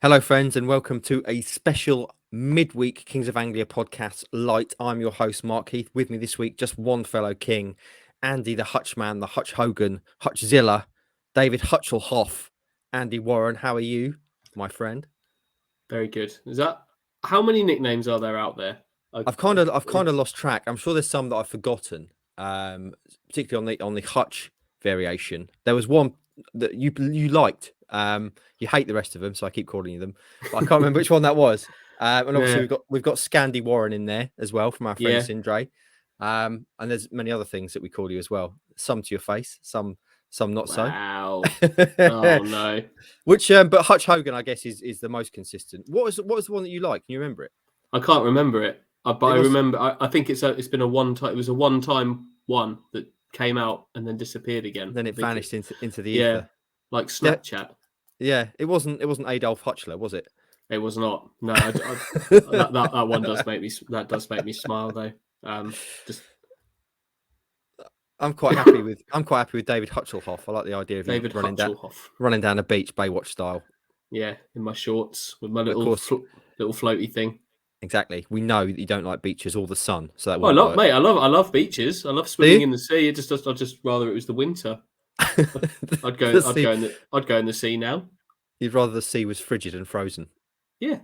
Hello, friends, and welcome to a special midweek Kings of Anglia podcast light. I'm your host, Mark Heath. With me this week, just one fellow king, Andy the Hutchman, the Hutch Hogan, Hutchzilla, David Hutchelhoff, Andy Warren. How are you, my friend? Very good. How many nicknames are there out there? I've kind of lost track. I'm sure there's some that I've forgotten, particularly on the Hutch variation. There was one that you liked. You hate the rest of them, so I keep calling you them. But I can't remember which one that was. And obviously we've got Scandi Warren in there as well from our friend Sindre. And there's many other things that we call you as well. Some to your face, some not so. Wow. Oh no. But Hutch Hogan, I guess, is the most consistent. What was the one that you like? Can you remember it? I can't remember it. But I remember. I think it's been a one time. It was a one-time one that came out and then disappeared again. Then it vanished into the ether. Yeah, like Snapchat. Yeah, it wasn't Adolf Hutchler, was it? It was not. No, that one does make me smile though. I'm quite happy with David Hutchelhoff. I like the idea of David running down a beach, Baywatch style. Yeah, in my shorts with my little floaty thing. Exactly. We know that you don't like beaches or the sun, so that I love beaches. I love swimming in the sea. I'd just rather it was the winter. I'd go in the sea now. You'd rather the sea was frigid and frozen. Yeah,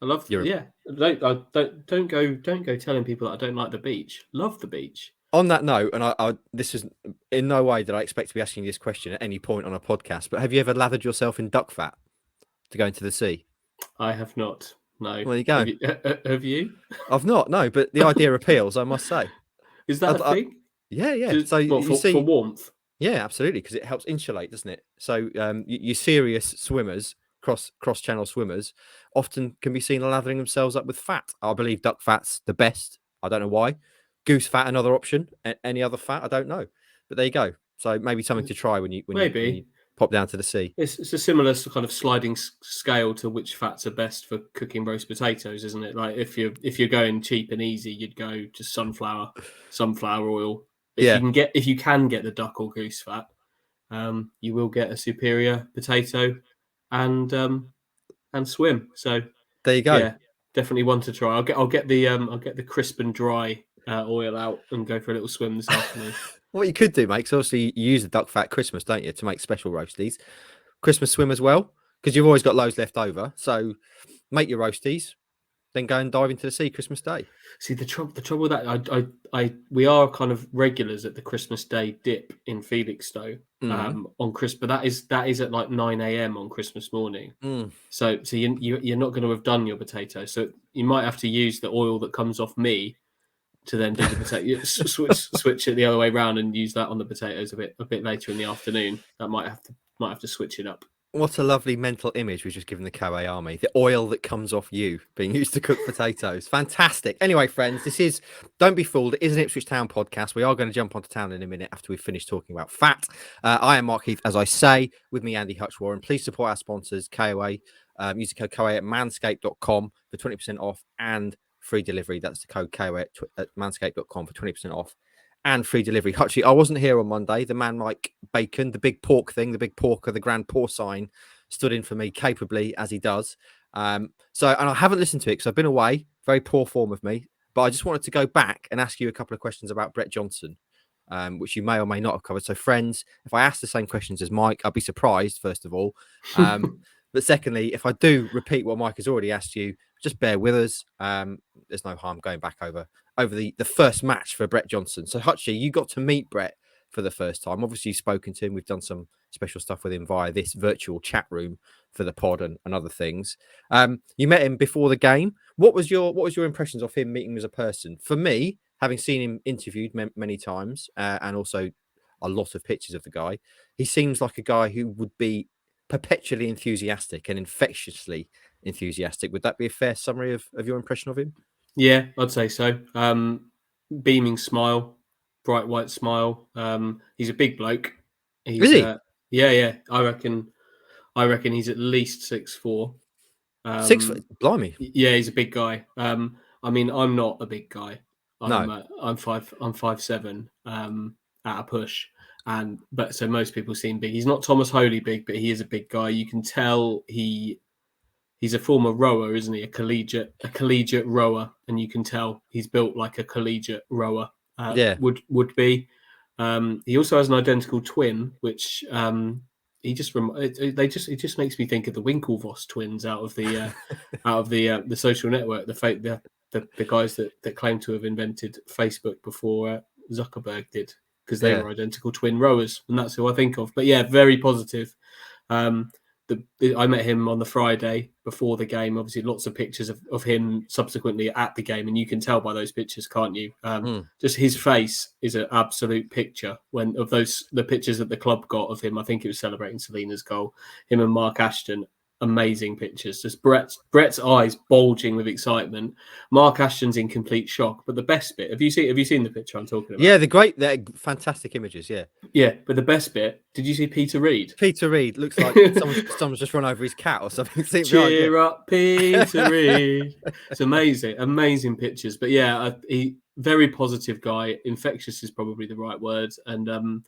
I love. Yeah, don't go telling people that I don't like the beach. Love the beach. On that note, and this is in no way that I expect to be asking you this question at any point on a podcast, but have you ever lathered yourself in duck fat to go into the sea? I have not. No. Well, there you go. Have you? I've not. No, but the idea appeals, I must say. Is that a thing? Yeah. So you see, for warmth. Yeah, absolutely, because it helps insulate, doesn't it? So your serious swimmers, cross-channel swimmers, often can be seen lathering themselves up with fat. I believe duck fat's the best. I don't know why. Goose fat, another option. Any other fat, I don't know. But there you go. So maybe something to try when you pop down to the sea. It's a similar kind of sliding scale to which fats are best for cooking roast potatoes, isn't it? Like if you're going cheap and easy, you'd go just sunflower oil. If you can get the duck or goose fat, you will get a superior potato and swim. So there you go. Yeah, definitely one to try. I'll get the crisp and dry oil out and go for a little swim this afternoon. What you could do, mate, because obviously you use the duck fat Christmas, don't you, to make special roasties. Christmas swim as well, because you've always got loads left over. So make your roasties, then go and dive into the sea Christmas Day. See, the trouble with that, we are kind of regulars at the Christmas Day dip in Felixstowe on Christmas, but that is at like 9 a.m. on Christmas morning. So you're not going to have done your potatoes, so you might have to use the oil that comes off me to then do the potato. switch it the other way around and use that on the potatoes a bit later in the afternoon. That might have to switch it up. What a lovely mental image we've just given the Koei army. The oil that comes off you being used to cook potatoes. Fantastic. Anyway, friends, don't be fooled. It is an Ipswich Town podcast. We are going to jump onto town in a minute after we've finished talking about fat. I am Mark Heath, as I say, with me, Andy Hutch Warren. Please support our sponsors, KOA. Use the code KOA at manscaped.com for 20% off and free delivery. That's the code KOA at manscaped.com for 20% off and free delivery. Hutchie, I wasn't here on Monday. The man Mike Bacon, the big pork thing, the big porker, the grand porcine, stood in for me capably as he does. And I haven't listened to it because I've been away. Very poor form of me. But I just wanted to go back and ask you a couple of questions about Brett Johnson, which you may or may not have covered. So, friends, if I ask the same questions as Mike, I'll be surprised, first of all. But secondly, if I do repeat what Mike has already asked you, just bear with us. There's no harm going back over the first match for Brett Johnson. So, Hutchie, you got to meet Brett for the first time. Obviously, you've spoken to him. We've done some special stuff with him via this virtual chat room for the pod and other things. You met him before the game. What was your impressions of him meeting him as a person? For me, having seen him interviewed many times and also a lot of pictures of the guy, he seems like a guy who would be perpetually enthusiastic and infectiously enthusiastic. Would that be a fair summary of your impression of him? Yeah, I'd say so. Beaming smile, bright white smile. He's a big bloke. Is he? Yeah. I reckon he's at least 6'4". 6 foot, blimey. Yeah, he's a big guy. I mean, I'm not a big guy. I'm 5'7" at a push. So most people seem big. He's not Tomas Holy big, but he is a big guy. You can tell he he's a former rower, isn't he? A collegiate rower, and you can tell he's built like a collegiate rower would be. He also has an identical twin, which it just makes me think of the Winklevoss twins out of the social network, the guys that claim to have invented Facebook before Zuckerberg did, because they were identical twin rowers, and that's who I think of. But yeah, very positive. I met him on the Friday before the game. Obviously, lots of pictures of him subsequently at the game, and you can tell by those pictures, can't you? Just his face is an absolute picture. The pictures that the club got of him, I think it was celebrating Selina's goal. Him and Mark Ashton, amazing pictures. Just Brett's eyes bulging with excitement. Mark Ashton's in complete shock. But the best bit, have you seen the picture I'm talking about? Yeah, they're fantastic images. Yeah, but the best bit, did you see Peter Reid? Peter Reid looks like someone's just run over his cat or something. Cheer up, Peter Reid. It's amazing pictures. But yeah, he very positive guy. Infectious is probably the right word. And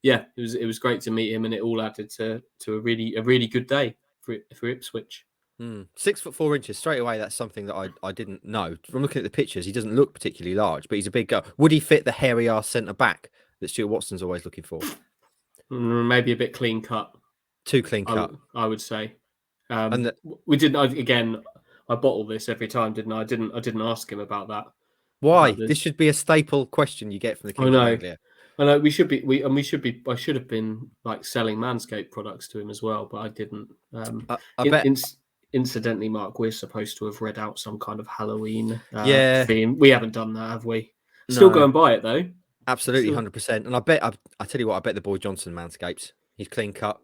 yeah, it was great to meet him, and it all added to a really good day for Ipswich. 6'4" straight away. That's something that I didn't know. From looking at the pictures, he doesn't look particularly large, but he's a big guy. Would he fit the hairy ass centre back that Stuart Watson's always looking for? Maybe a bit clean cut. Too clean cut, I would say. And we didn't. Again, I bottle this every time, didn't I? I didn't ask him about that. Why? This should be a staple question you get from the King of Anglia. I know we should be. I should have been like selling Manscaped products to him as well, but I didn't. I bet. Incidentally, Mark, we're supposed to have read out some kind of Halloween theme. We haven't done that, have we? Still go and buy it though. Absolutely, 100%. And I bet I tell you what, I bet the boy Johnson manscapes. He's clean cut.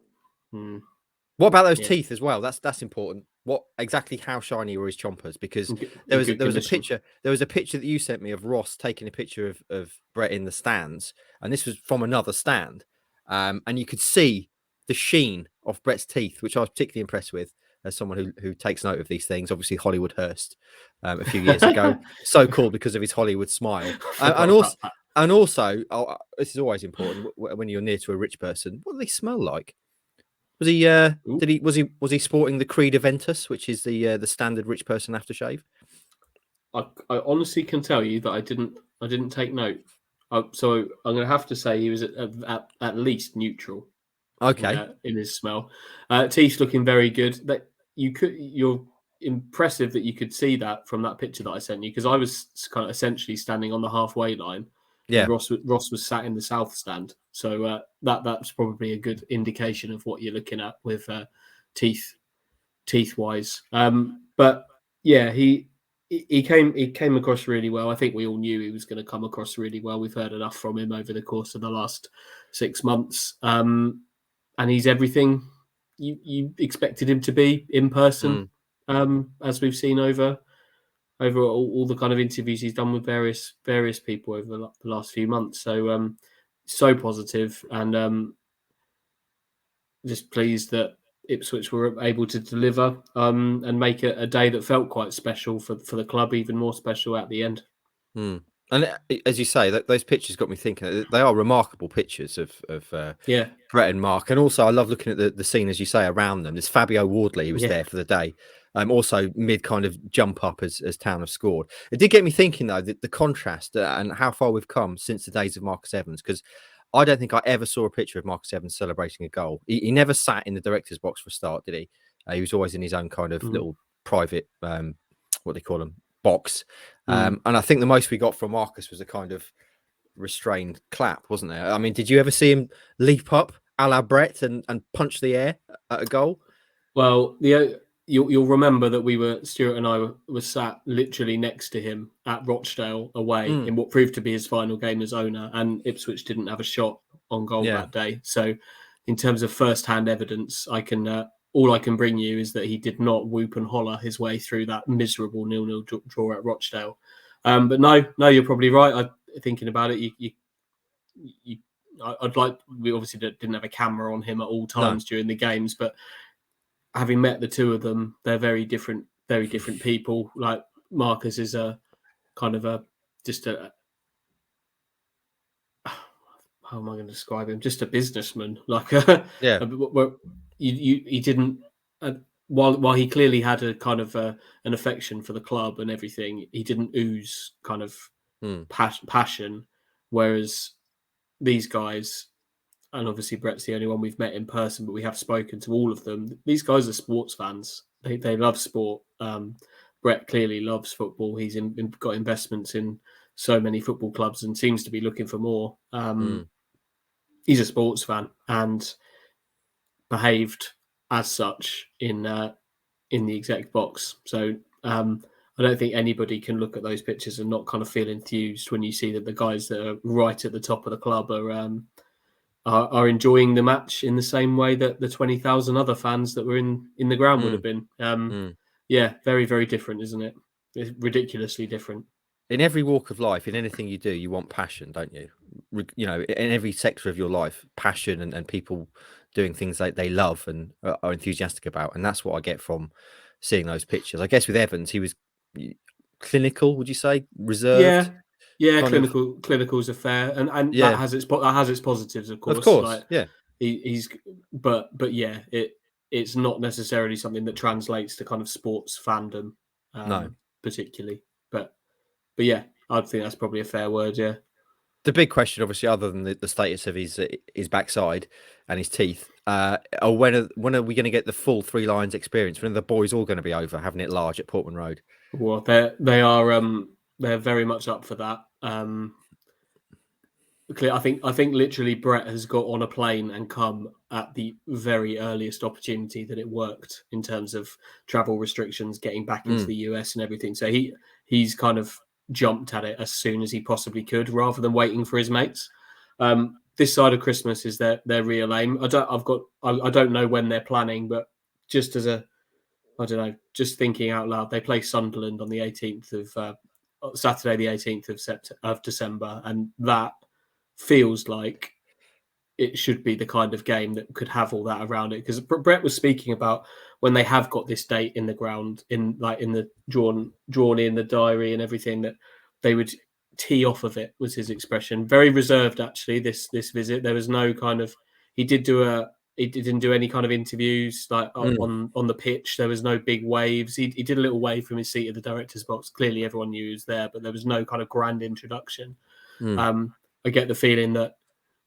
What about those teeth as well? That's important. How shiny were his chompers? Because there was a picture. There was a picture that you sent me of Ross taking a picture of Brett in the stands, and this was from another stand, and you could see the sheen of Brett's teeth, which I was particularly impressed with as someone who takes note of these things. Obviously, Hollywood Hurst a few years ago, so cool because of his Hollywood smile, and also, this is always important when you're near to a rich person. What do they smell like? Was he? Was he sporting the Creed Aventus, which is the standard rich person aftershave? I honestly can tell you that I didn't take note. So I'm going to have to say he was at least neutral. Okay. In his smell, teeth looking very good. That you're impressive that you could see that from that picture that I sent you, because I was kind of essentially standing on the halfway line. Yeah, Ross was sat in the south stand, so that's probably a good indication of what you're looking at with teeth wise. But yeah, he came across really well. I think we all knew he was going to come across really well. We've heard enough from him over the course of the last 6 months, and he's everything you expected him to be in person, as we've seen over all the kind of interviews he's done with various people over the last few months. So so positive, and just pleased that Ipswich were able to deliver and make it a day that felt quite special for the club, even more special at the end. And as you say, those pictures got me thinking. They are remarkable pictures of Brett and Mark, and also I love looking at the scene, as you say, around them. There's Fabio Wardley, who was there for the day. Also mid kind of jump up as Town have scored. It did get me thinking though, the contrast and how far we've come since the days of Marcus Evans, because I don't think I ever saw a picture of Marcus Evans celebrating a goal. He never sat in the director's box for a start, did he? He was always in his own kind of little private, what they call them, box. And I think the most we got from Marcus was a kind of restrained clap, wasn't there? I mean, did you ever see him leap up a la Brett and punch the air at a goal? Well, you'll remember that Stuart and I were sat literally next to him at Rochdale away in what proved to be his final game as owner, and Ipswich didn't have a shot on goal that day. So in terms of first-hand evidence, all I can bring you is that he did not whoop and holler his way through that miserable 0-0 draw at Rochdale. But no, you're probably right. Thinking about it, we obviously didn't have a camera on him at all times during the games, but having met the two of them, they're very different people. Like Marcus is a kind of how am I going to describe him? Just a businessman. Like he didn't. while he clearly had a kind of an affection for the club and everything, he didn't ooze kind of passion. Whereas these guys, and obviously Brett's the only one we've met in person, but we have spoken to all of them. These guys are sports fans. They love sport. Brett clearly loves football. He's got investments in so many football clubs and seems to be looking for more. He's a sports fan and behaved as such in the exec box. So I don't think anybody can look at those pictures and not kind of feel enthused when you see that the guys that are right at the top of the club are enjoying the match in the same way that the 20,000 other fans that were in the ground would have been. Yeah, very, very different, isn't it? It's ridiculously different. In every walk of life, in anything you do, you want passion, don't you? You know, in every sector of your life, passion and people doing things like they love and are enthusiastic about. And that's what I get from seeing those pictures. I guess with Evans, he was clinical, would you say? Reserved? Yeah, clinicals are fair, and that has its positives, of course. Of course, like, yeah. He's, but yeah, it's not necessarily something that translates to kind of sports fandom, no, particularly. But yeah, I'd think that's probably a fair word. Yeah. The big question, obviously, other than the status of his backside and his teeth, when are we going to get the full Three Lions experience? When are the boys all going to be over having it large at Portman Road? Well, they're very much up for that. I think literally Brett has got on a plane and come at the very earliest opportunity that it worked in terms of travel restrictions, getting back into the US and everything. So he's kind of jumped at it as soon as he possibly could, rather than waiting for his mates. This side of Christmas is their real aim. I don't know when they're planning, but just as I don't know, just thinking out loud, they play Sunderland on the 18th of Saturday, the 18th of December, and that feels like it should be the kind of game that could have all that around it. Because Brett was speaking about when they have got this date in the ground, in the drawn in the diary and everything, that they would tee off of it, was his expression. Very reserved, actually. This visit, there was no kind of. He didn't do any kind of interviews on the pitch. There was no big waves. He did a little wave from his seat at the director's box. Clearly, everyone knew he was there, but there was no kind of grand introduction. I get the feeling that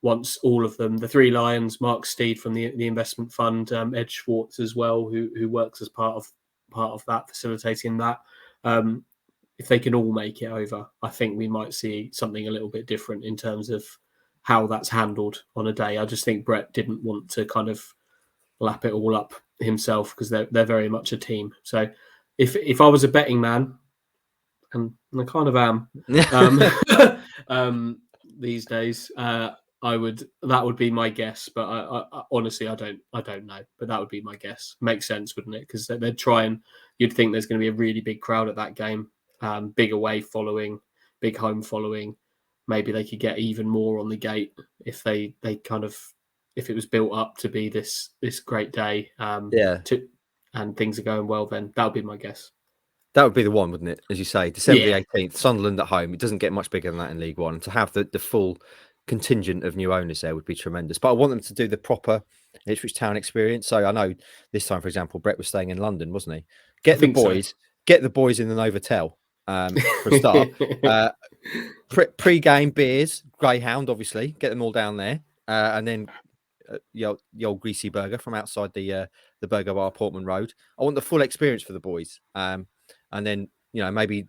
once all of them, the Three Lions, Mark Steed from the investment fund, Ed Schwartz as well, who works as part of that, facilitating that. If they can all make it over, I think we might see something a little bit different in terms of how that's handled on a day. I just think Brett didn't want to kind of lap it all up himself, because they're very much a team. So if I was a betting man, and I kind of am, these days, that would be my guess. But I honestly, I don't know. But that would be my guess. Makes sense, wouldn't it? Because they'd try, and you'd think there's going to be a really big crowd at that game, big away following, big home following. Maybe they could get even more on the gate if they kind of, if it was built up to be this great day. And things are going well, then that would be my guess. That would be the one, wouldn't it? As you say, December the 18th, Sunderland at home. It doesn't get much bigger than that in League One. And to have the full contingent of new owners there would be tremendous. But I want them to do the proper Ipswich Town experience. So I know this time, for example, Brett was staying in London, wasn't he? Get the boys in the Novotel for a start. Pre-game beers, Greyhound, obviously. Get them all down there. And then the old greasy burger from outside the burger bar, Portman Road. I want the full experience for the boys. And then, you know, maybe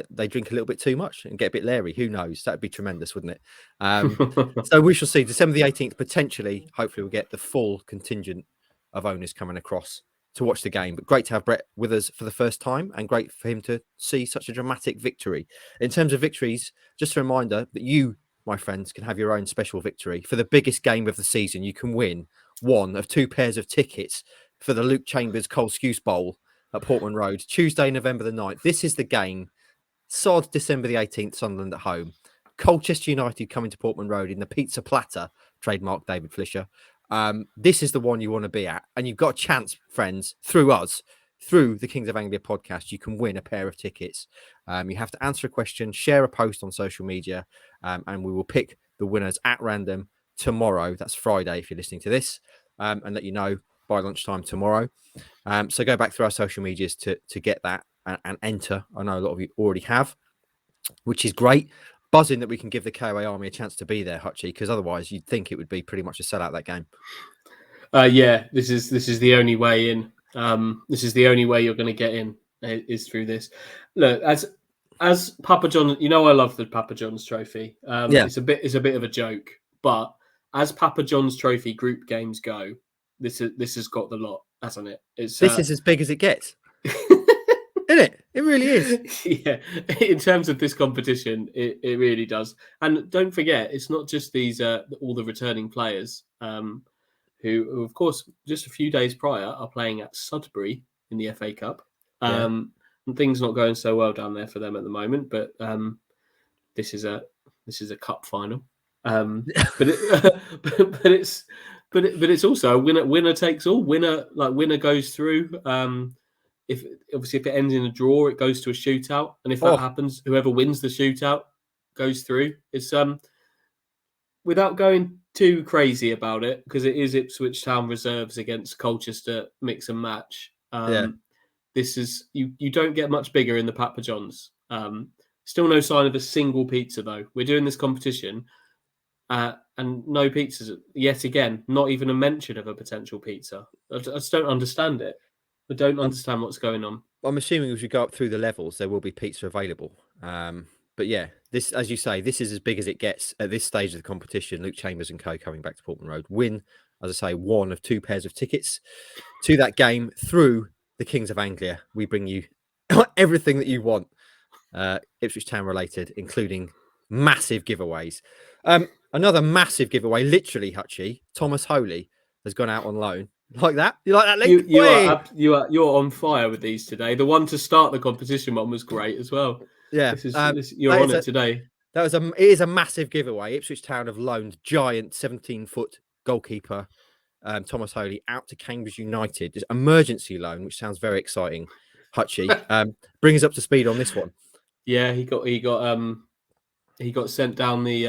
they drink a little bit too much and get a bit leery. Who knows? That'd be tremendous, wouldn't it? So we shall see. December the 18th, potentially, hopefully we'll get the full contingent of owners coming across to watch the game. But great to have Brett with us for the first time, and great for him to see such a dramatic victory. In terms of victories, just a reminder that you, my friends, can have your own special victory. For the biggest game of the season, you can win one of 2 pairs of tickets for the Luke Chambers Cole Skuse Bowl at Portman Road, Tuesday, November the 9th. This is the game. Sod, December the 18th, Sunderland at home. Colchester United coming to Portman Road in the pizza platter, trademark David Flisher. This is the one you want to be at. And you've got a chance, friends, through us, through the Kings of Anglia podcast, you can win a pair of tickets. You have to answer a question, share a post on social media, and we will pick the winners at random tomorrow. That's Friday if you're listening to this, and let you know by lunchtime tomorrow. So go back through our social medias to get that and enter. I know a lot of you already have, which is great. Buzzing that we can give the KOA Army a chance to be there, Hutchie, because otherwise you'd think it would be pretty much a sellout that game. Yeah, this is the only way in. This is the only way you're going to get in is through this. Look, as Papa John, I love the Papa John's Trophy. It's a bit of a joke, but as Papa John's Trophy group games go, this has got the lot, hasn't it? This is as big as it gets. Isn't it? It really is. Yeah, in terms of this competition, it really does. And don't forget, it's not just these all the returning players who, of course, just a few days prior are playing at Sudbury in the FA Cup. And things not going so well down there for them at the moment. But this is a cup final. But it's also a winner takes all. Winner goes through. If it ends in a draw, it goes to a shootout, and if that happens, whoever wins the shootout goes through. It's without going too crazy about it, because it is Ipswich Town reserves against Colchester mix and match. This is you don't get much bigger in the Papa John's. Still no sign of a single pizza though. We're doing this competition, and no pizzas yet again. Not even a mention of a potential pizza. I just don't understand it. I don't understand what's going on. I'm assuming as we go up through the levels, there will be pizza available. But yeah, this, as you say, this is as big as it gets at this stage of the competition. Luke Chambers and co coming back to Portman Road win, as I say, one of two pairs of tickets to that game through the Kings of Anglia. We bring you everything that you want, Ipswich Town related, including massive giveaways. Another massive giveaway, literally, Hutchie, Tomas Holy has gone out on loan. Like that? You like that link? You're on fire with these today. The one to start the competition one was great as well. Yeah, you're on it today. It is a massive giveaway. Ipswich Town have loaned giant 17-foot goalkeeper Tomas Holy out to Cambridge United. It's emergency loan, which sounds very exciting. Hutchie, bring us up to speed on this one. Yeah, he got sent down the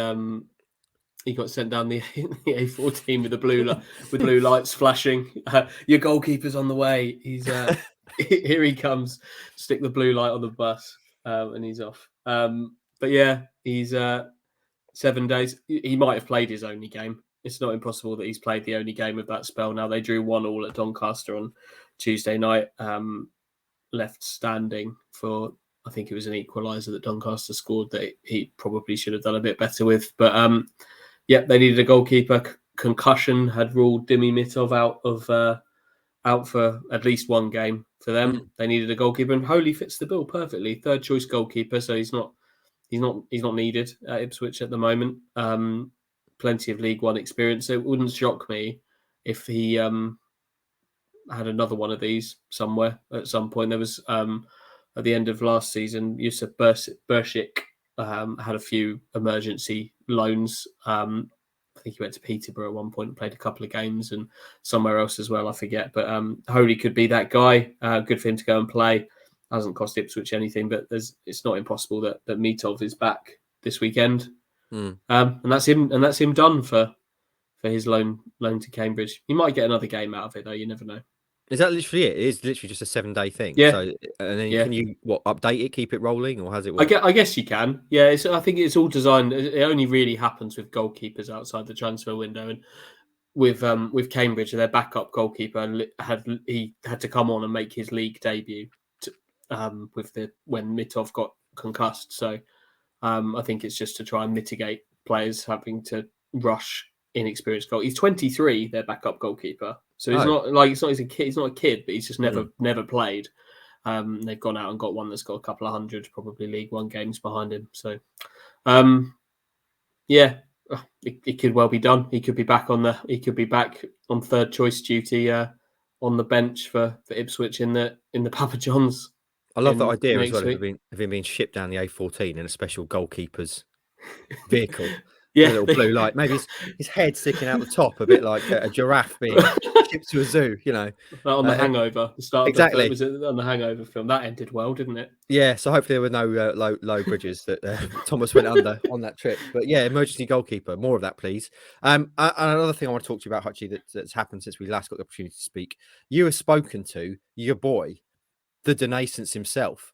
A14 with the blue lights flashing. Your goalkeeper's on the way. He's here. He comes. Stick the blue light on the bus, and he's off. But yeah, he's 7 days. He might have played his only game. It's not impossible that he's played the only game of that spell. Now they drew 1-1 at Doncaster on Tuesday night. Left standing for, I think it was an equaliser that Doncaster scored that he probably should have done a bit better with. But they needed a goalkeeper. Concussion had ruled Dimi Mitov out for at least one game for them. They needed a goalkeeper, and Holy fits the bill perfectly. Third choice goalkeeper, so he's not needed at Ipswich at the moment. Plenty of League One experience. So it wouldn't shock me if he had another one of these somewhere at some point. There was at the end of last season, Yusuf Bershik had a few emergency loans. I think he went to Peterborough at one point and played a couple of games, and somewhere else as well, I forget. But Holy could be that guy. Good for him to go and play. Hasn't cost Ipswich anything, but it's not impossible that Mitov is back this weekend. And that's him done for his loan to Cambridge. He might get another game out of it though. You never know. Is that literally it? It is literally just a 7-day thing. Yeah. So, and then can you update it, keep it rolling, or has it? I guess you can. Yeah. I think it's all designed. It only really happens with goalkeepers outside the transfer window, and with Cambridge, their backup goalkeeper had to come on and make his league debut when Mitov got concussed. So I think it's just to try and mitigate players having to rush inexperienced goal. He's 23, their backup goalkeeper. So he's he's a kid. He's not a kid, but he's just never played. They've gone out and got one that's got a couple of hundred, probably League One games behind him. So, it could well be done. He could be back on third choice duty on the bench for Ipswich in the Papa John's. I love that idea as well of him being shipped down the A14 in a special goalkeeper's vehicle. with Yeah, a little blue light. Maybe his head sticking out the top, a bit like a giraffe being shipped to a zoo. on The Hangover, the start of the Exactly. was it on the Hangover film that ended well, didn't it? Yeah, so hopefully there were no low bridges that Thomas went under on that trip. But yeah, emergency goalkeeper, more of that, please. And another thing I want to talk to you about, Hutchie, that's happened since we last got the opportunity to speak. You have spoken to your boy, the Donacien himself,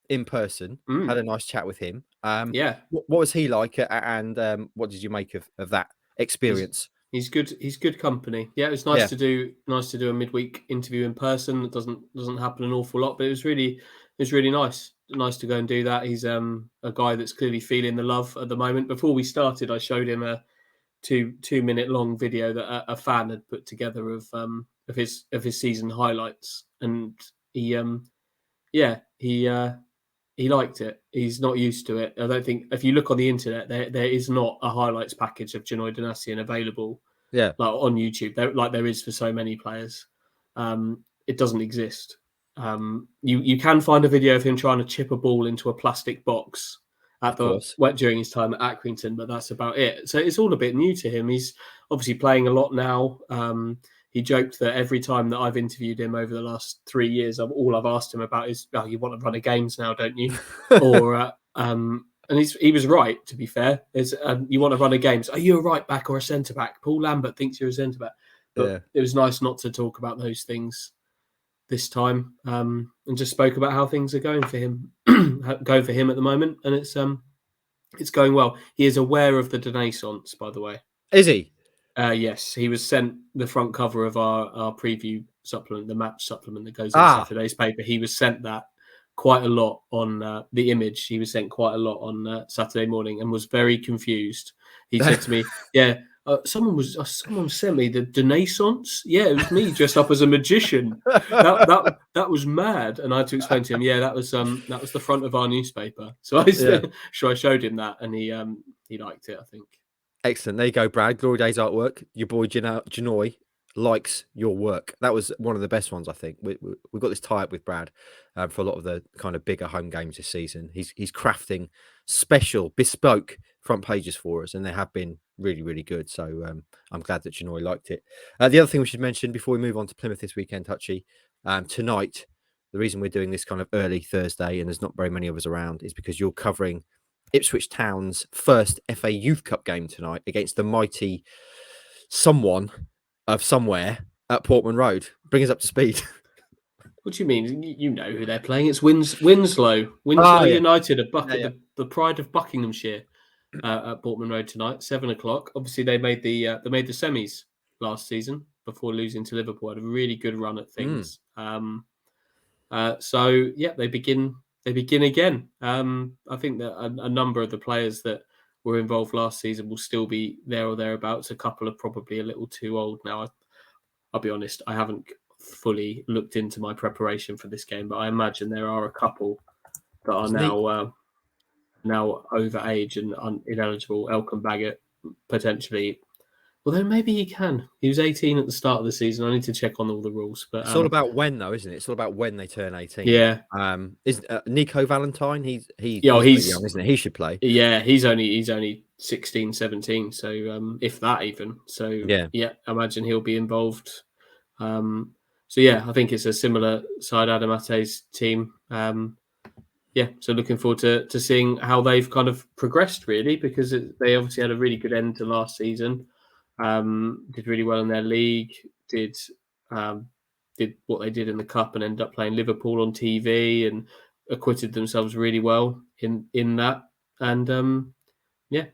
in person. Had a nice chat with him. Yeah, what was he like, and what did you make of that experience? he's good. He's good company. Yeah, it was Yeah, nice to do a midweek interview in person. It doesn't happen an awful lot, but it was really nice. Nice to go and do that. He's a guy that's clearly feeling the love at the moment. Before we started, I showed him a 2 minute long video that a fan had put together of his season highlights, and he liked it. He's not used to it. I don't think if you look on the internet, there is not a highlights package of Janoi Donacien available yeah. like on YouTube. There is for so many players. It doesn't exist. You can find a video of him trying to chip a ball into a plastic box during his time at Accrington, but that's about it. So it's all a bit new to him. He's obviously playing a lot now. He joked that every time that I've interviewed him over the last 3 years, all I've asked him about is, "Oh, you want to run a games now, don't you?" or and he was right. To be fair, you want to run a games? Are you a right back or a centre back? Paul Lambert thinks you're a centre back, but it was nice not to talk about those things this time, and just spoke about how things are going for him, going for him at the moment, and it's going well. He is aware of the Renaissance, by the way. Is he? Yes, he was sent the front cover of our preview supplement, the match supplement that goes in Saturday's paper. He was sent that quite a lot on the image. He was sent quite a lot on Saturday morning and was very confused. He said to me, "Yeah, someone sent me the Renaissance. Yeah, it was me dressed up as a magician. That was mad." And I had to explain to him, "Yeah, that was the front of our newspaper." So I showed him that, and he liked it, I think. Excellent. There you go, Brad. Glory Days artwork. Your boy Janoi likes your work. That was one of the best ones, I think. We've got this tie up with Brad for a lot of the kind of bigger home games this season. He's crafting special, bespoke front pages for us, and they have been really, really good. So I'm glad that Janoi liked it. The other thing we should mention before we move on to Plymouth this weekend, Hutchie, tonight, the reason we're doing this kind of early Thursday and there's not very many of us around is because you're covering Ipswich Town's first FA Youth Cup game tonight against the mighty someone of somewhere at Portman Road. Bring us up to speed. What do you mean? You know who they're playing? It's Winslow United, the pride of Buckinghamshire, at Portman Road tonight, 7:00. Obviously, they made the semis last season before losing to Liverpool. Had a really good run at things. So yeah, they begin again. I think that a number of the players that were involved last season will still be there or thereabouts. A couple are probably a little too old now. I'll be honest, I haven't fully looked into my preparation for this game, but I imagine there are a couple that are now over age and ineligible. Elkan Baggett potentially. Although maybe he can. He was 18 at the start of the season. I need to check on all the rules. But it's all about when, though, isn't it? It's all about when they turn 18. Yeah. Is Nico Valentine? He's young, isn't it? He should play. Yeah, he's only 16, 17. So if that even. So yeah, I imagine he'll be involved. So yeah, I think it's a similar side Adam Ate's team. So looking forward to seeing how they've kind of progressed, really, because they obviously had a really good end to last season. Did really well in their league. Did what they did in the cup and ended up playing Liverpool on TV and acquitted themselves really well in that. And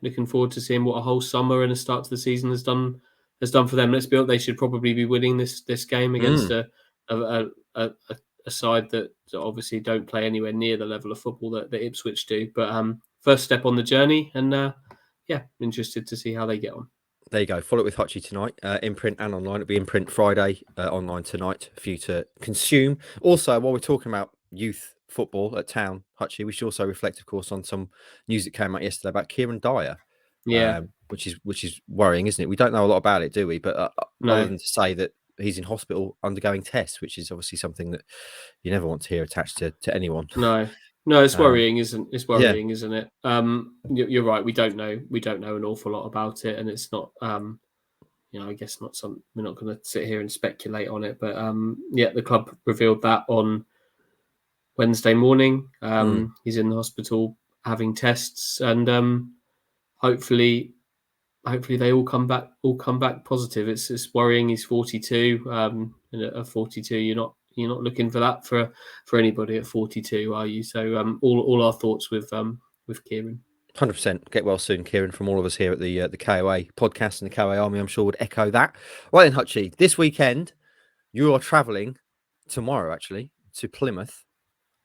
looking forward to seeing what a whole summer and a start to the season has done for them. Let's be honest, they should probably be winning this game against a side that obviously don't play anywhere near the level of football that Ipswich do. But first step on the journey, and interested to see how they get on. There you go. Follow it with Hutchie tonight, in print and online. It'll be in print Friday, online tonight for you to consume. Also, while we're talking about youth football at Town, Hutchie, we should also reflect, of course, on some news that came out yesterday about Kieran Dyer. Which is worrying, isn't it? We don't know a lot about it, do we? But other than to say that he's in hospital undergoing tests, which is obviously something that you never want to hear attached to anyone. No. No, it's worrying, isn't it's Yeah, worrying, isn't it? You're right. We don't know an awful lot about it, and it's not. I guess not some. We're not going to sit here and speculate on it, but yeah, the club revealed that on Wednesday morning. He's in the hospital having tests, and hopefully they all come back positive. It's worrying. He's 42. And at 42, you're not looking for that for anybody at 42, are you? So all our thoughts with Kieran. 100%. Get well soon, Kieran. From all of us here at the KOA podcast and the KOA Army, I'm sure would echo that. Right then, Hutchie, this weekend you are travelling tomorrow, actually, to Plymouth.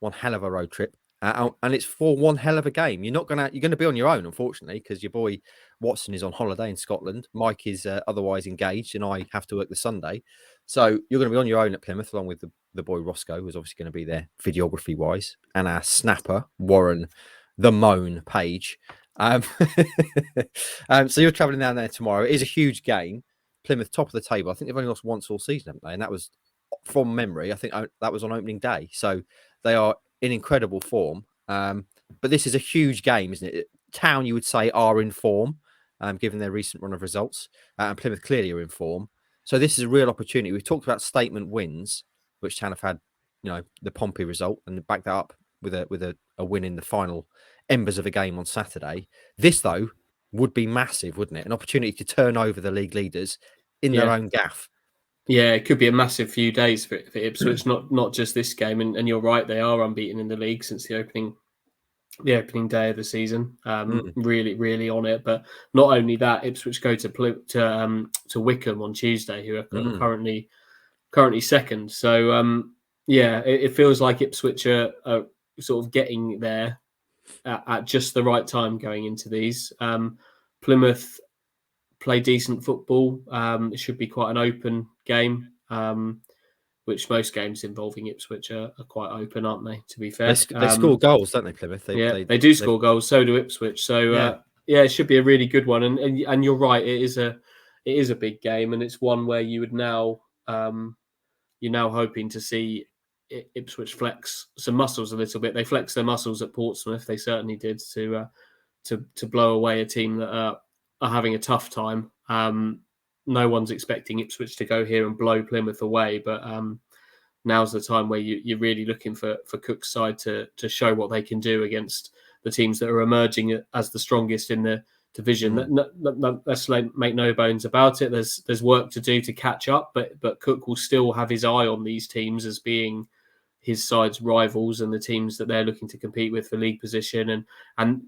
One hell of a road trip, and it's for one hell of a game. You're gonna be on your own, unfortunately, because your boy Watson is on holiday in Scotland. Mike is otherwise engaged, and I have to work the Sunday, so you're going to be on your own at Plymouth, along with the boy Roscoe, who's obviously going to be there videography wise, and our snapper Warren, the Moan Page. So you're travelling down there tomorrow. It is a huge game. Plymouth top of the table. I think they've only lost once all season, haven't they? And that was from memory. I think that was on opening day. So they are in incredible form. But this is a huge game, isn't it? Town, you would say, are in form, given their recent run of results. And Plymouth clearly are in form. So this is a real opportunity. We've talked about statement wins, which Town have had, the Pompey result, and backed that up with a win in the final embers of a game on Saturday. This, though, would be massive, wouldn't it? An opportunity to turn over the league leaders in their own gaff. Yeah, it could be a massive few days for Ipswich, not just this game. And you're right, they are unbeaten in the league since the opening day of the season. Really, really on it. But not only that, Ipswich go to Wickham on Tuesday, who are currently second. So it feels like Ipswich are sort of getting there at just the right time going into these. Plymouth play decent football. It should be quite an open game, which most games involving Ipswich are quite open, aren't they? To be fair, they score goals, don't they, Plymouth? They do score goals. So do Ipswich. So it should be a really good one. And you're right, it is a big game, and it's one where you would now you're now hoping to see Ipswich flex some muscles a little bit. They flexed their muscles at Portsmouth. They certainly did to blow away a team that are having a tough time. No one's expecting Ipswich to go here and blow Plymouth away, but now's the time where you're really looking for Cook's side to show what they can do against the teams that are emerging as the strongest in the division. Let's make no bones about it. There's work to do to catch up, but Cook will still have his eye on these teams as being his side's rivals and the teams that they're looking to compete with for league position. And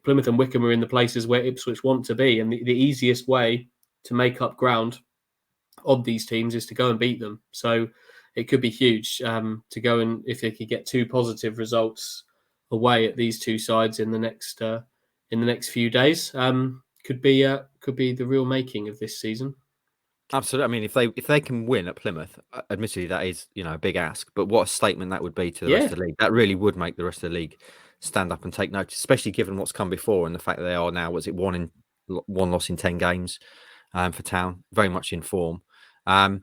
Plymouth and Wickham are in the places where Ipswich want to be, and the easiest way to make up ground on these teams is to go and beat them. So it could be huge to go, and if they could get 2 positive results away at these two sides in the next few days, could be the real making of this season. Absolutely. I mean, if they can win at Plymouth, admittedly that is a big ask, but what a statement that would be to the rest of the league. That really would make the rest of the league stand up and take notice, especially given what's come before and the fact that they are now, one loss in 10 games for Town, very much in form. When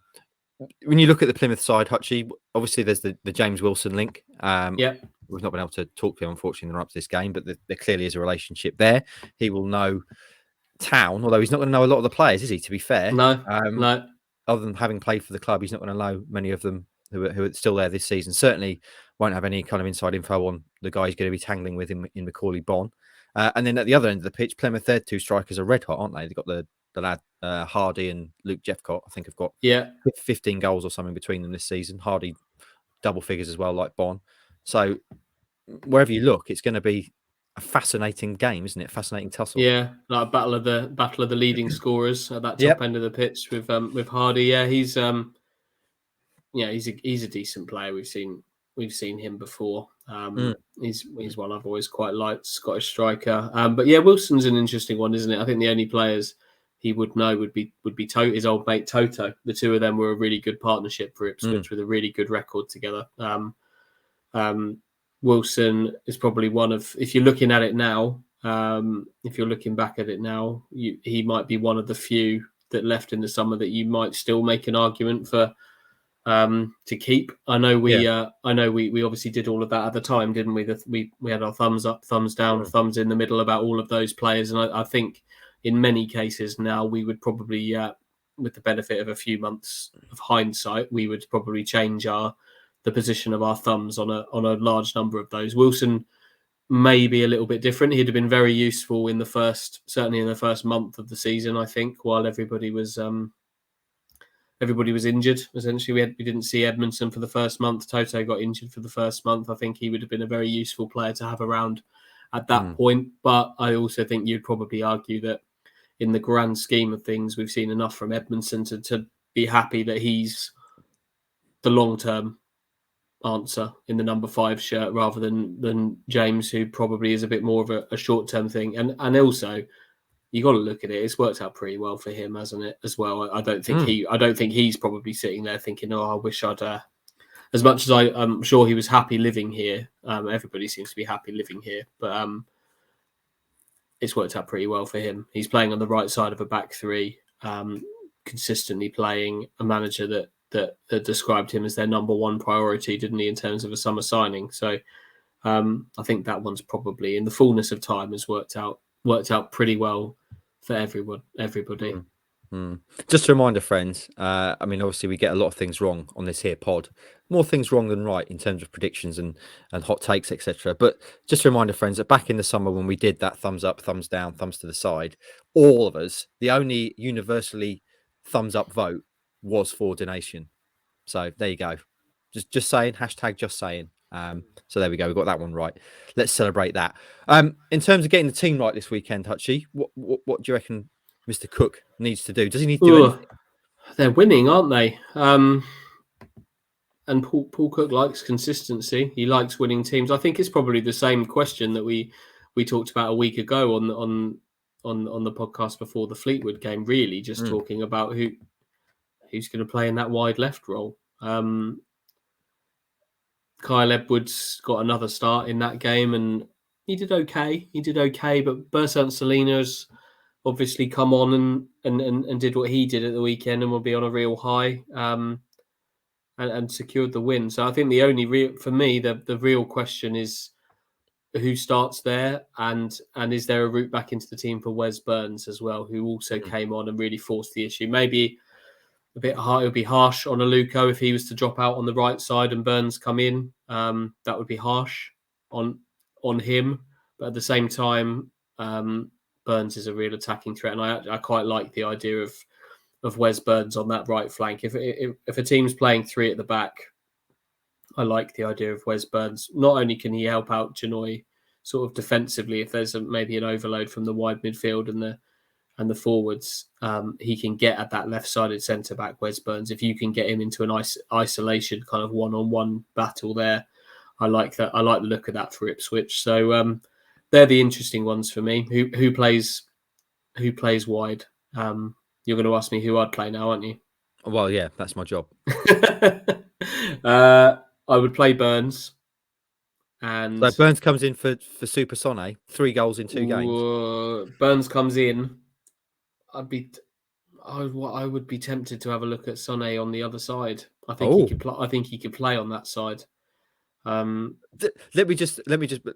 you look at the Plymouth side, Hutchie, obviously there's the James Wilson link. We've not been able to talk to him, unfortunately, up to this game, but there clearly is a relationship there. He will know Town, although he's not going to know a lot of the players, is he? To be fair, no. Other than having played for the club, he's not going to know many of them who are still there this season. Certainly won't have any kind of inside info on the guy he's going to be tangling with in Macaulay Bonne. And then at the other end of the pitch, Plymouth, their 2 strikers are red hot, aren't they? They've got the lad Hardy and Luke Jeffcott. I think have got 15 goals or something between them this season. Hardy double figures as well, like Bonne. So wherever you look, it's going to be a fascinating game, isn't it? Fascinating tussle. Yeah, like a battle of the leading scorers at that top end of the pitch with Hardy. Yeah, he's he's a decent player. We've seen him before. He's one I've always quite liked, Scottish striker. But yeah, Wilson's an interesting one, isn't it? I think the only players he would know would be his old mate Toto. The two of them were a really good partnership for Ipswich with a really good record together. Wilson is probably one of, if you're looking at it now, if you're looking back at it now, he might be one of the few that left in the summer that you might still make an argument for to keep. I know we obviously did all of that at the time, didn't we? We had our thumbs up, thumbs down, thumbs in the middle about all of those players, and I think in many cases now we would probably, with the benefit of a few months of hindsight, we would probably change the position of our thumbs on a large number of those. Wilson may be a little bit different. He'd have been very useful certainly in the first month of the season, I think, while everybody was injured. Essentially, we didn't see Edmondson for the first month. Toto got injured for the first month. I think he would have been a very useful player to have around at that point. But I also think you'd probably argue that in the grand scheme of things, we've seen enough from Edmondson to be happy that he's the long-term answer in the number 5 shirt rather than James, who probably is a bit more of a short-term thing. And also, you got to look at it. It's worked out pretty well for him, hasn't it? As well, I don't think he's probably sitting there thinking, "Oh, I wish I'd." As much as I'm sure he was happy living here. Everybody seems to be happy living here, but it's worked out pretty well for him. He's playing on the right side of a back three, consistently playing a manager that described him as their number 1 priority, didn't he, in terms of a summer signing? So I think that one's probably, in the fullness of time, has worked out pretty well for everybody. Just a reminder, friends. I mean, obviously, we get a lot of things wrong on this here pod. More things wrong than right in terms of predictions and hot takes, etc. But just a reminder, friends, that back in the summer when we did that thumbs up, thumbs down, thumbs to the side, all of us, the only universally thumbs up vote was for Donacien. So there you go. Just saying, hashtag just saying. So there we go. We got that one right. Let's celebrate that. In terms of getting the team right this weekend, Hutchie, what do you reckon Mr. Cook needs to do? Does he need to do anything? They're winning, aren't they? And Paul Cook likes consistency. He likes winning teams. I think it's probably the same question that we talked about a week ago on the podcast before the Fleetwood game. Really, just talking about who's going to play in that wide left role. Kyle Edwards got another start in that game, and he did okay. But Bersant Salinas obviously come on and did what he did at the weekend and will be on a real high, and secured the win. So I think the only the real question is who starts there, and is there a route back into the team for Wes Burns as well, who also came on and really forced the issue. Maybe a bit hard. It would be harsh on Aluko if he was to drop out on the right side and Burns come in. That would be harsh on him. But at the same time, Burns is a real attacking threat, and I quite like the idea of Wes Burns on that right flank. If a team's playing 3 at the back, I like the idea of Wes Burns. Not only can he help out Janoi sort of defensively if there's maybe an overload from the wide midfield and the forwards, he can get at that left-sided centre-back, Wes Burns. If you can get him into an isolation kind of one-on-one battle there, I like that. I like the look of that for Ipswich. So they're the interesting ones for me. Who plays wide? You're going to ask me who I'd play now, aren't you? Well, yeah, that's my job. I would play Burns. And so Burns comes in for Super Sonne, 3 goals in 2 games. Burns comes in. I would be tempted to have a look at Sonne on the other side. I think he could. I think he could play on that side. Let me just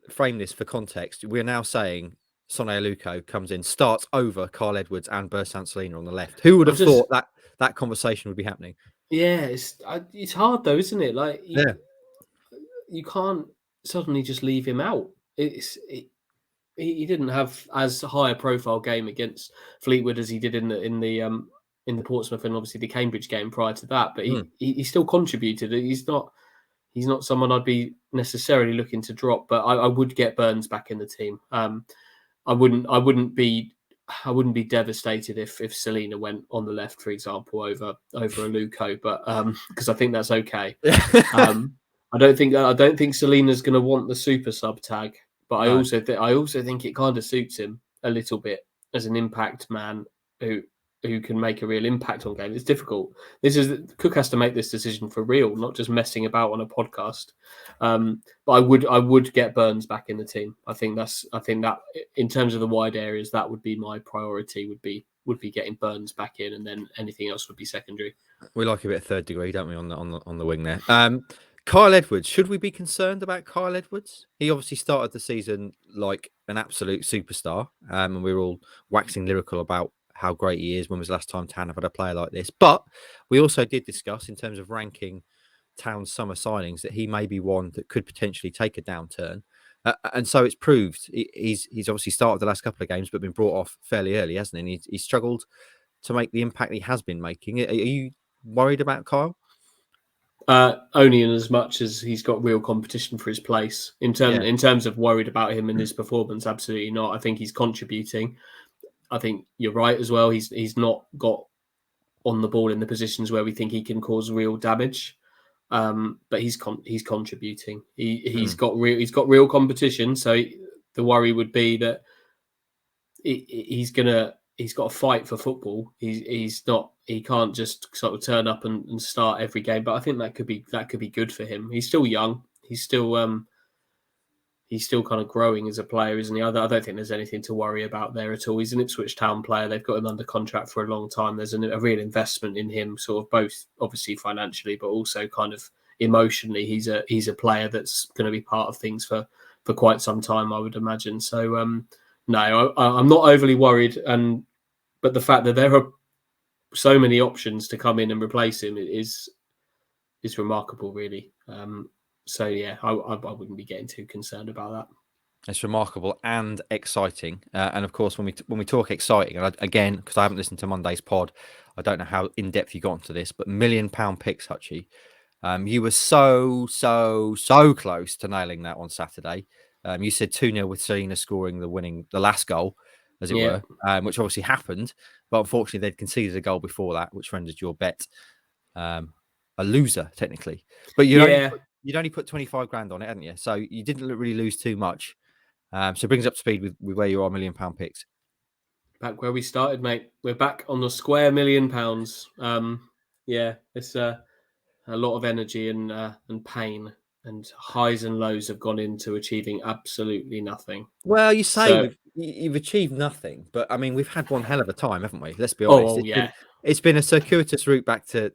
frame this for context. We're now saying Sonne Aluko comes in, starts over Carl Edwards and Bersant Salinas on the left. Who would have thought that conversation would be happening? Yeah, it's hard though, isn't it? Like, you can't suddenly just leave him out. He didn't have as high a profile game against Fleetwood as he did in the Portsmouth and obviously the Cambridge game prior to that. But he still contributed. He's not someone I'd be necessarily looking to drop. But I would get Burns back in the team. I wouldn't be devastated if Selena went on the left, for example, over Aluko. But because I think that's okay. I don't think Selena's going to want the super sub tag. But I also think it kind of suits him a little bit as an impact man who can make a real impact on game. It's difficult. Cook has to make this decision for real, not just messing about on a podcast. But I would get Burns back in the team. I think that in terms of the wide areas, that would be my priority. Would be getting Burns back in, and then anything else would be secondary. We like a bit of third degree, don't we, on the wing there? Kyle Edwards. Should we be concerned about Kyle Edwards? He obviously started the season like an absolute superstar, and we were all waxing lyrical about how great he is. When was the last time Town have had a player like this? But we also did discuss, in terms of ranking Town's summer signings, that he may be one that could potentially take a downturn. And so it's proved. He's obviously started the last couple of games, but been brought off fairly early, hasn't he? And he's struggled to make the impact he has been making. Are you worried about Kyle? Only in as much as he's got real competition for his place. In terms of worried about him and his performance, absolutely not. I think he's contributing. I think you're right as well. He's not got on the ball in the positions where we think he can cause real damage. But he's contributing. He's got real competition. So the worry would be that he's got to fight for football. He can't just sort of turn up and start every game. But I think that could be good for him. He's still young. He's still kind of growing as a player, isn't he? I don't think there's anything to worry about there at all. He's an Ipswich Town player. They've got him under contract for a long time. There's a real investment in him, sort of both obviously financially, but also kind of emotionally. He's a player that's going to be part of things for quite some time, I would imagine. So no, I'm not overly worried. But the fact that there are so many options to come in and replace him is remarkable, really. So yeah, I wouldn't be getting too concerned about that. It's remarkable and exciting, and of course, when we talk exciting, and again, because I haven't listened to Monday's pod, I don't know how in depth you got into this, but £1 million picks, Hutchie. You were so close to nailing that on Saturday. You said 2-0 with Selena scoring the last goal, as it were, which obviously happened, but unfortunately they'd conceded a goal before that, which rendered your bet a loser technically. But you'd only put 25 grand on it, hadn't you? So you didn't really lose too much. So it brings up to speed with where you are, £1 million picks. Back where we started, mate. We're back on the square £1 million. It's a lot of energy and pain and highs and lows have gone into achieving absolutely nothing. Well, you say you've achieved nothing, but I mean, we've had one hell of a time, haven't we? Let's be honest. It's been a circuitous route back to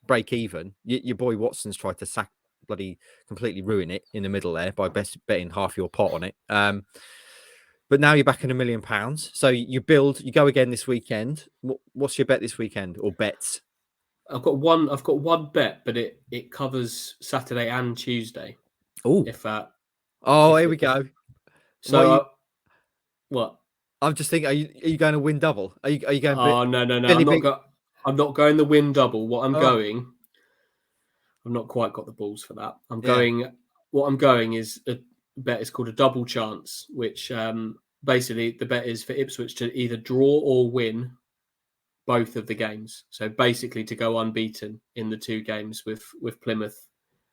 break even. Your boy Watson's tried to completely ruin it in the middle there by betting half your pot on it. But now you're back in £1 million. So you go again this weekend. What's your bet this weekend, or bets? I've got one bet, but it covers Saturday and Tuesday. Oh, here we go. So what? I'm just thinking, are you going to win double? Are you going? Oh no! I'm not going the win double. What I'm going, I've not quite got the balls for that. What I'm going is a bet is called a double chance, which basically the bet is for Ipswich to either draw or win both of the games. So basically to go unbeaten in the two games with Plymouth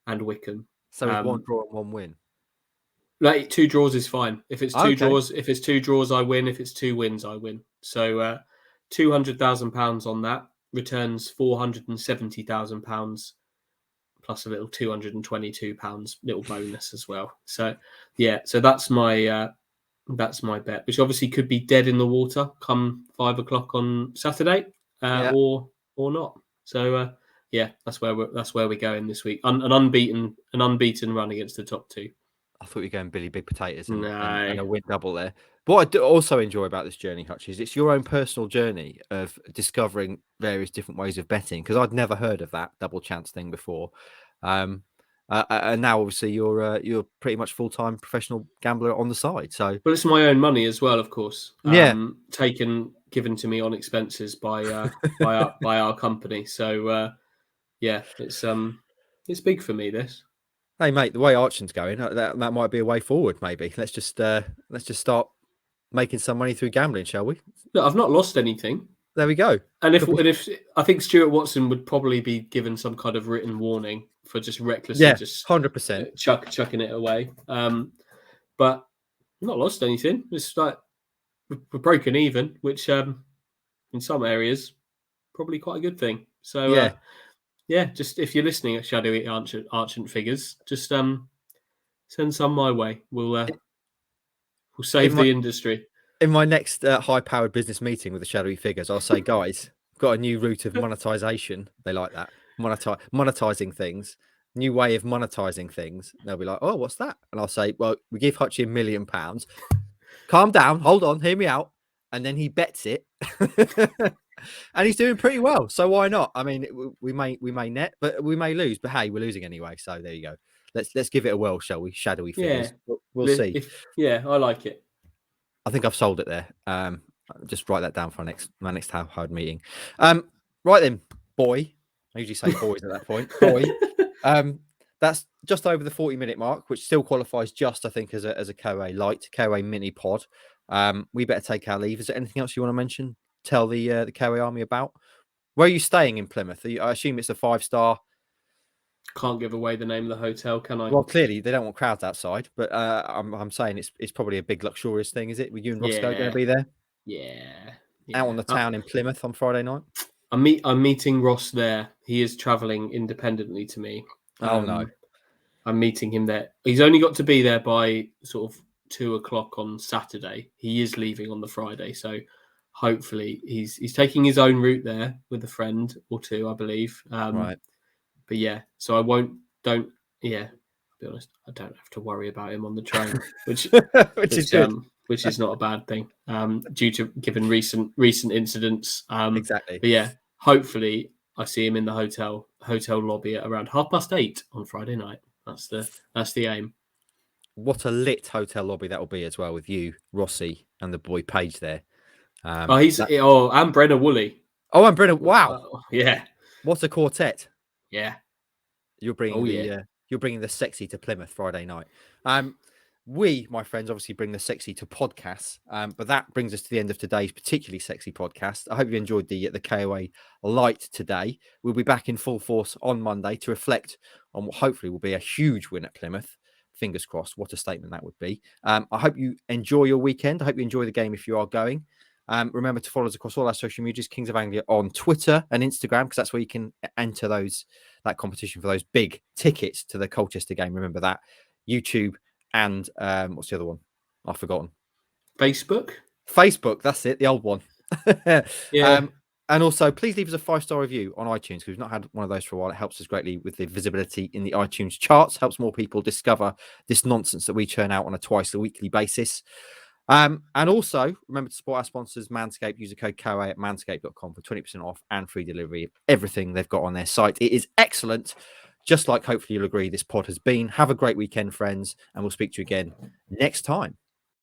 and Wycombe. So it's one draw and one win. Like 2 draws is fine. If it's two draws, I win. If it's 2 wins, I win. So £200,000 on that returns £470,000 plus a little £222 little bonus as well. So so that's my bet, which obviously could be dead in the water come 5 o'clock on Saturday, or not. So that's where we're going this week. An unbeaten run against the top 2. I thought you were going Billy Big Potatoes and a win double there. But what I do also enjoy about this journey, Hutch, is it's your own personal journey of discovering various different ways of betting, because I'd never heard of that double chance thing before. And now obviously you're pretty much full-time professional gambler on the side. So it's my own money as well, of course. Given to me on expenses by our company. So it's big for me, this. Hey mate, the way Archon's going, that might be a way forward. Maybe let's just start making some money through gambling, shall we? Look, I've not lost anything. There we go. And if I think Stuart Watson would probably be given some kind of written warning for just recklessly, 100% chucking it away. But I've not lost anything. It's like we're broken even, which in some areas probably quite a good thing. So just if you're listening at Shadowy Archant figures, just send some my way. We'll save the industry. In my next high-powered business meeting with the shadowy figures, I'll say, guys, got a new route of monetization. They like that. Monetizing things. New way of monetizing things. They'll be like, oh, what's that? And I'll say, well, we give Hutchie £1 million. Calm down. Hold on. Hear me out. And then he bets it. And he's doing pretty well. So why not? I mean, we may net, but we may lose. But hey, we're losing anyway. So there you go. Let's give it a whirl, shall we? Shadowy figures. Yeah. We'll see. I like it. I think I've sold it there. Just write that down for my next hard meeting. Right then, boy. I usually say boys at that point. Boy. That's just over the 40-minute mark, which still qualifies just, I think, as a KOA light, KOA mini pod. We better take our leave. Is there anything else you want to mention? Tell the KOA army about? Where are you staying in Plymouth? I assume it's a 5-star. Can't give away the name of the hotel, can I? Well, clearly they don't want crowds outside, but I'm saying it's probably a big luxurious thing, is it? Were you and Roscoe going to be there? Yeah. Out on the town in Plymouth on Friday night? I'm meeting Ross there. He is travelling independently to me. Oh no. I'm meeting him there. He's only got to be there by sort of 2:00 on Saturday. He is leaving on the Friday, so hopefully he's taking his own route there with a friend or two, I believe. Right. But yeah, so I'll be honest, I don't have to worry about him on the train, which is good. Which is not a bad thing, due to given recent incidents. Exactly. But yeah, hopefully I see him in the hotel lobby at around 8:30 on Friday night. That's the aim. What a lit hotel lobby that will be as well, with you, Rossi, and the boy Paige there. And Brenna Woolley. Oh, and Brenna! Wow. Yeah. What a quartet. Yeah. You're bringing the sexy to Plymouth Friday night. We, my friends, obviously bring the sexy to podcasts, but that brings us to the end of today's particularly sexy podcast. I hope you enjoyed the KOA light today. We'll be back in full force on Monday to reflect on what hopefully will be a huge win at Plymouth. Fingers crossed. What a statement that would be. I hope you enjoy your weekend. I hope you enjoy the game if you are going. Remember to follow us across all our social medias, Kings of Anglia on Twitter and Instagram, because that's where you can enter that competition for those big tickets to the Colchester game. Remember that. YouTube and what's the other one? I've forgotten. Facebook. That's it. The old one. Yeah. And also, please leave us a 5-star review on iTunes, because we've not had one of those for a while. It helps us greatly with the visibility in the iTunes charts, helps more people discover this nonsense that we churn out on a twice-a-weekly basis. And also, remember to support our sponsors, Manscaped. Use the code KOA at manscaped.com for 20% off and free delivery of everything they've got on their site. It is excellent, just like hopefully you'll agree this pod has been. Have a great weekend, friends, and we'll speak to you again next time.